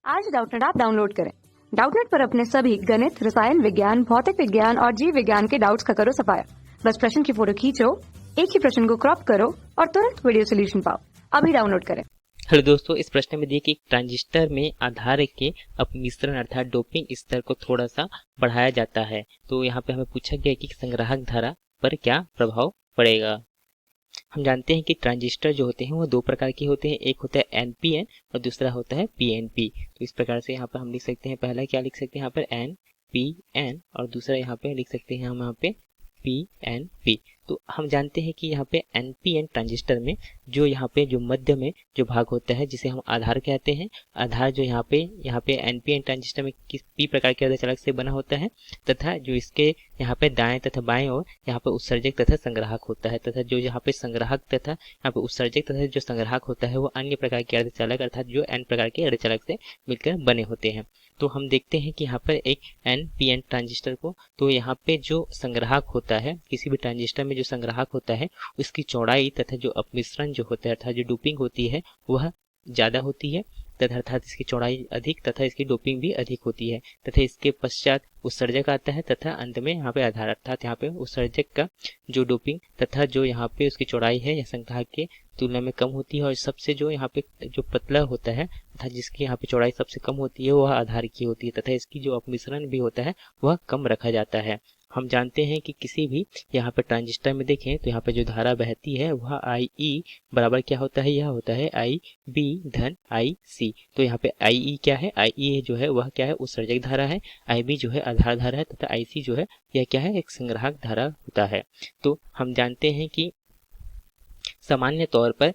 आज Doubtnut app download करें। Doubtnut पर अपने सभी गणित, रसायन विज्ञान, भौतिक विज्ञान और जीव विज्ञान के डाउट्स का करो सफाया। बस प्रश्न की फोटो खींचो, एक ही प्रश्न को क्रॉप करो और तुरंत वीडियो सोल्यूशन पाओ। अभी डाउनलोड करें। हेलो दोस्तों, इस प्रश्न में देखिए कि ट्रांजिस्टर में आधार के अपमिश्रण अर्थात डोपिंग स्तर को थोड़ा सा बढ़ाया जाता है। तो यहाँ पे हमें पूछा गया कि संग्राहक धारा पर क्या प्रभाव पड़ेगा। हम जानते हैं कि ट्रांजिस्टर जो होते हैं वो दो प्रकार के होते हैं, एक होता है एनपीएन और दूसरा होता है पीएनपी। तो इस प्रकार से यहाँ पर हम लिख सकते हैं, पहला क्या लिख सकते हैं यहाँ पर एनपीएन और दूसरा यहाँ पे लिख सकते हैं हम यहाँ पे पीएनपी। तो हम जानते हैं कि यहाँ पे एनपीएन ट्रांजिस्टर में जो यहाँ पे जो मध्य में जो भाग होता है जिसे हम आधार कहते हैं, आधार जो यहाँ पे एनपीएन ट्रांजिस्टर में किस पी प्रकार के अर्धचालक से बना होता है तथा जो इसके यहाँ पे दाएं तथा बाएं और यहाँ पे उत्सर्जक तथा संग्राहक होता है तथा जो यहाँ पे संग्राहक तथा यहाँ पे उत्सर्जक तथा जो संग्राहक होता है वो अन्य प्रकार के अर्धचालक अर्थात जो एन प्रकार के अर्धचालक से मिलकर बने होते हैं। तो हम देखते हैं कि यहाँ पर एक एनपीएन ट्रांजिस्टर को, तो यहाँ पे जो संग्राहक होता है किसी भी ट्रांजिस्टर में जो संग्राहक होता है उसकी चौड़ाई तथा जो अपमिश्रण जो होता है अर्थात जो डोपिंग होती है वह ज़्यादा होती है तथा अर्थात इसकी चौड़ाई अधिक तथा इसकी डोपिंग भी अधिक होती है तथा इसके पश्चात उत्सर्जक आता है तथा अंत में यहाँ पे आधार अर्थात यहाँ पे उत्सर्जक का जो डोपिंग तथा जो यहाँ पे उसकी चौड़ाई है या संग्राहक के तुलना में कम होती है और सबसे जो यहाँ पे जो पतला होता है तथा जिसकी यहाँ पे चौड़ाई सबसे कम होती है वह आधार की होती है तथा इसकी जो अपमिश्रण भी होता है वह कम रखा जाता है। हम जानते हैं कि किसी भी यहाँ पे ट्रांजिस्टर में देखें तो यहाँ पे जो धारा बहती है वह आई ई बराबर क्या होता है, यह होता है आई बी धन आई सी। तो यहाँ पे आई ई क्या है, आई ई जो है वह क्या है उत्सर्जक धारा है, आई बी जो है आधार धारा है तथा आई सी जो है यह क्या है एक संग्राहक धारा होता है। तो हम जानते हैं कि सामान्य तौर पर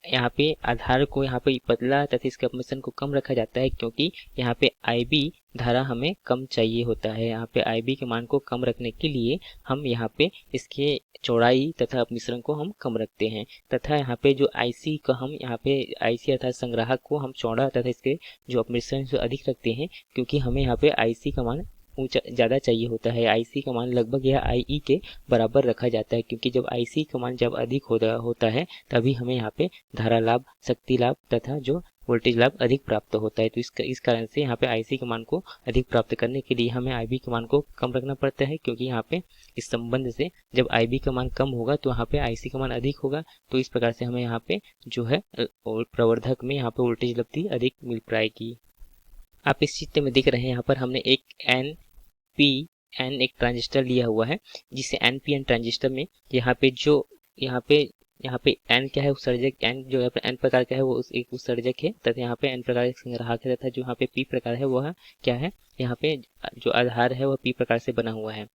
यहाँ पे आधार को यहाँ पे पतला तथा इसके अपमिश्रण को कम रखा जाता है क्योंकि यहाँ पे IB धारा हमें कम चाहिए होता है। यहाँ पे IB के मान को कम रखने के लिए हम यहाँ पे इसके चौड़ाई तथा अपमिश्रण को हम कम रखते हैं तथा यहाँ पे जो IC का हम यहाँ पे IC अर्थात संग्राहक को हम चौड़ा तथा इसके जो अपमिश्रण जो अधिक रखते हैं क्योंकि हमें यहाँ पे IC का मान ऊंचा ज़्यादा चाहिए होता है। IC का मान लगभग यह IE के बराबर रखा जाता है क्योंकि जब IC का मान जब अधिक होता है तभी हमें यहाँ पे धारा लाभ, शक्ति लाभ तथा जो वोल्टेज लाभ अधिक प्राप्त होता है। तो इस कारण से यहाँ पे IC के मान को अधिक प्राप्त करने के लिए हमें IB के मान को कम रखना पड़ता है क्योंकि यहाँ पे इस संबंध से जब IB का मान कम होगा तो यहाँ पे IC का मान अधिक होगा। तो इस प्रकार से हमें यहाँ पे जो है प्रवर्धक में यहाँ पे वोल्टेज लब्धि अधिक मिल पाएगी। आप इस चित्र में देख रहे हैं यहाँ पर हमने एक एन एक ट्रांजिस्टर लिया हुआ है जिसे एनपीएन ट्रांजिस्टर में यहाँ पे एन क्या है उत्सर्जक, एन जो है एन प्रकार का है वो एक उत्सर्जक है तथा यहाँ पे एन प्रकार का संग्राहक है तथा जो यहाँ पे पी प्रकार है वह क्या है, यहाँ पे जो आधार है वह पी प्रकार से बना हुआ है।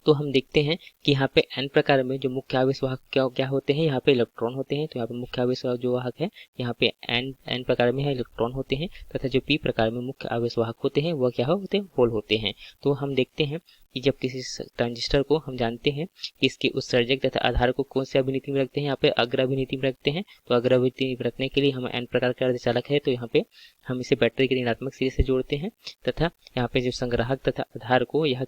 तो हम देखते हैं कि यहाँ पे एन प्रकार में जो मुख्य आवेश वाहक क्या होते हैं, यहाँ पे इलेक्ट्रॉन होते हैं। तो यहाँ पे मुख्य आवेश जो वाहक है यहाँ पे एन प्रकार में है इलेक्ट्रॉन होते हैं तथा जो पी प्रकार में मुख्य आवेश वाहक होते हैं वह क्या होते हैं होल होते हैं। तो हम देखते हैं कि जब किसी ट्रांजिस्टर को हम जानते हैं कि इसके उत्सर्जक तथा आधार को कौन से अभिनीति में रखते हैं, यहाँ पे अग्र अभिनीति में रखते हैं। तो अग्र अभिनीति में रखने के लिए हम एन प्रकार का अर्धचालक है तो यहाँ पे हम इसे बैटरी के ऋणात्मक सिरे से जोड़ते हैं तथा यहाँ पे जो संग्राहक तथा आधार को यह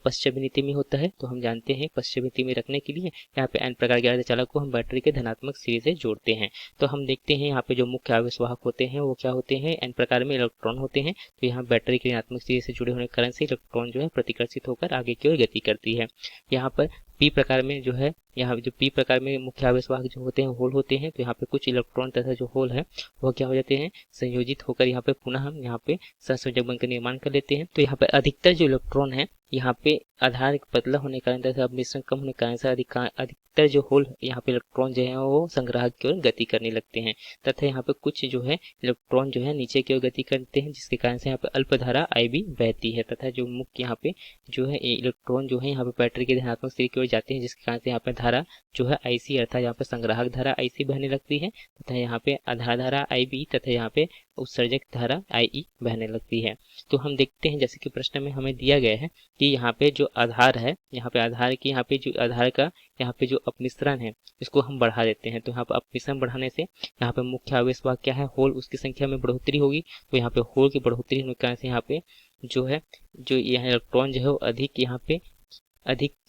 पश्चिम अभिनीति में होता है। तो हम जानते हैं पश्चिम अभिनीति में रखने के लिए यहाँ पे एन प्रकार के अर्धचालक को हम बैटरी के धनात्मक सिरे से जोड़ते हैं। तो हम देखते हैं यहाँ पे जो मुख्य आवेश वाहक होते हैं वो क्या होते हैं, एन प्रकार में इलेक्ट्रॉन होते हैं। तो यहाँ बैटरी के ऋणात्मक सिरे से जुड़े होने के कारण से इलेक्ट्रॉन जो है प्रतिकर्षित होकर आगे की ओर गति करती है। यहाँ पर पी प्रकार में जो है, यहाँ जो पी प्रकार में मुख्य आवेश वाहक जो होते हैं होल होते हैं। तो यहाँ पे कुछ इलेक्ट्रॉन तथा जो होल है वह क्या हो जाते हैं संयोजित होकर यहाँ पे पुनः हम यहाँ पे सहसंयोजक बन का निर्माण कर लेते हैं। तो यहाँ पे अधिकतर जो इलेक्ट्रॉन है यहाँ पे आधार पतला होने के कारण तथा मिश्रण कम होने के कारण से अधिकतर जो होल यहाँ पे इलेक्ट्रॉन जो है वो संग्राहक की ओर गति करने लगते हैं तथा यहाँ पे कुछ जो है इलेक्ट्रॉन जो है नीचे की ओर गति करते हैं जिसके कारण से यहाँ पे अल्प धारा IB बहती है तथा जो मुख्य यहाँ पे जो है इलेक्ट्रॉन जो है यहाँ पे बैटरी के धनात्मक सिरे की ओर जाते हैं जिसके कारण से यहाँ पे धारा जो है IC अर्थात यहाँ पे संग्राहक धारा IC बहने लगती है तथा यहाँ पे आधार धारा IB तथा यहाँ पे उत्सर्जक धारा IE बहने लगती है। तो हम देखते हैं जैसे कि प्रश्न में हमें दिया गया है कि यहाँ पे जो आधार है, यहाँ पे आधार की यहाँ पे जो आधार का यहाँ पे जो अपमिश्रण है इसको हम बढ़ा देते हैं। तो यहाँ पे अपमिश्रण बढ़ाने से यहाँ पे मुख्य आवेश वाहक क्या है होल, उसकी संख्या में बढ़ोतरी होगी। तो यहाँ पे होल की बढ़ोतरी होने के कारण से यहाँ पे जो है जो यहाँ इलेक्ट्रॉन जो है वो अधिक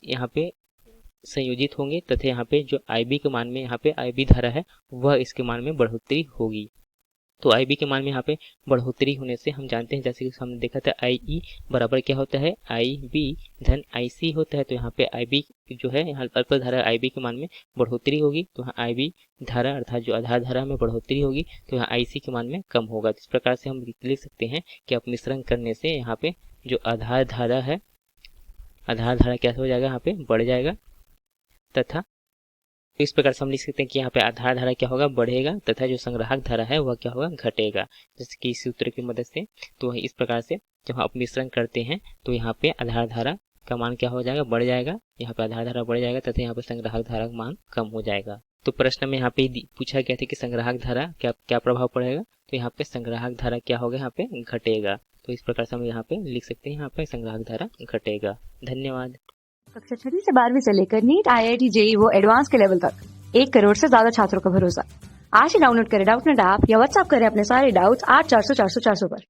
यहाँ पे संयोजित होंगे तथा यहाँ पे जो IB के मान में यहाँ पे IB धारा है वह इसके मान में बढ़ोतरी होगी। तो आई बी के मान में यहाँ पे बढ़ोतरी होने से हम जानते हैं, जैसे कि हमने देखा था आई ई बराबर क्या होता है, आई बी धन आई सी होता है। तो यहाँ पे आई बी जो है, यहाँ अल्प धारा आई बी के मान में बढ़ोतरी होगी, तो यहाँ आई बी धारा अर्थात जो आधार धारा में बढ़ोतरी होगी, तो यहाँ आई सी के मान में कम होगा। इस प्रकार से हम लिख सकते हैं कि अपमिश्रण करने से यहाँ पे जो आधार धारा है, आधार धारा क्या हो जाएगा, यहाँ पे बढ़ जाएगा, तथा इस प्रकार से हम लिख सकते हैं कि यहाँ पे आधार धारा क्या होगा, बढ़ेगा, तथा जो संग्राहक धारा है वह क्या होगा, घटेगा। जैसे कि इस सूत्र की मदद से, तो इस प्रकार से जब हम अपमिश्रण करते हैं तो यहाँ पे आधार धारा का मान क्या हो जाएगा, बढ़ जाएगा, यहाँ पे आधार धारा बढ़ जाएगा, तथा यहाँ पे संग्राहक धारा का मान कम हो जाएगा। तो प्रश्न में यहाँ पे पूछा गया था कि संग्राहक धारा क्या प्रभाव पड़ेगा, तो यहाँ पे संग्राहक धारा क्या होगा, यहाँ पे घटेगा। तो इस प्रकार से हम यहाँ पे लिख सकते हैं, यहाँ पे संग्राहक धारा घटेगा। धन्यवाद। कक्षा 6वीं से 12वीं से लेकर नीट, IIT, JEE वो एडवांस के लेवल तक 1 करोड़ से ज्यादा छात्रों का भरोसा। आज ही डाउनलोड करें डाउटनेट ऐप या व्हाट्सएप करें अपने सारे डाउट्स 8400 400 400 पर।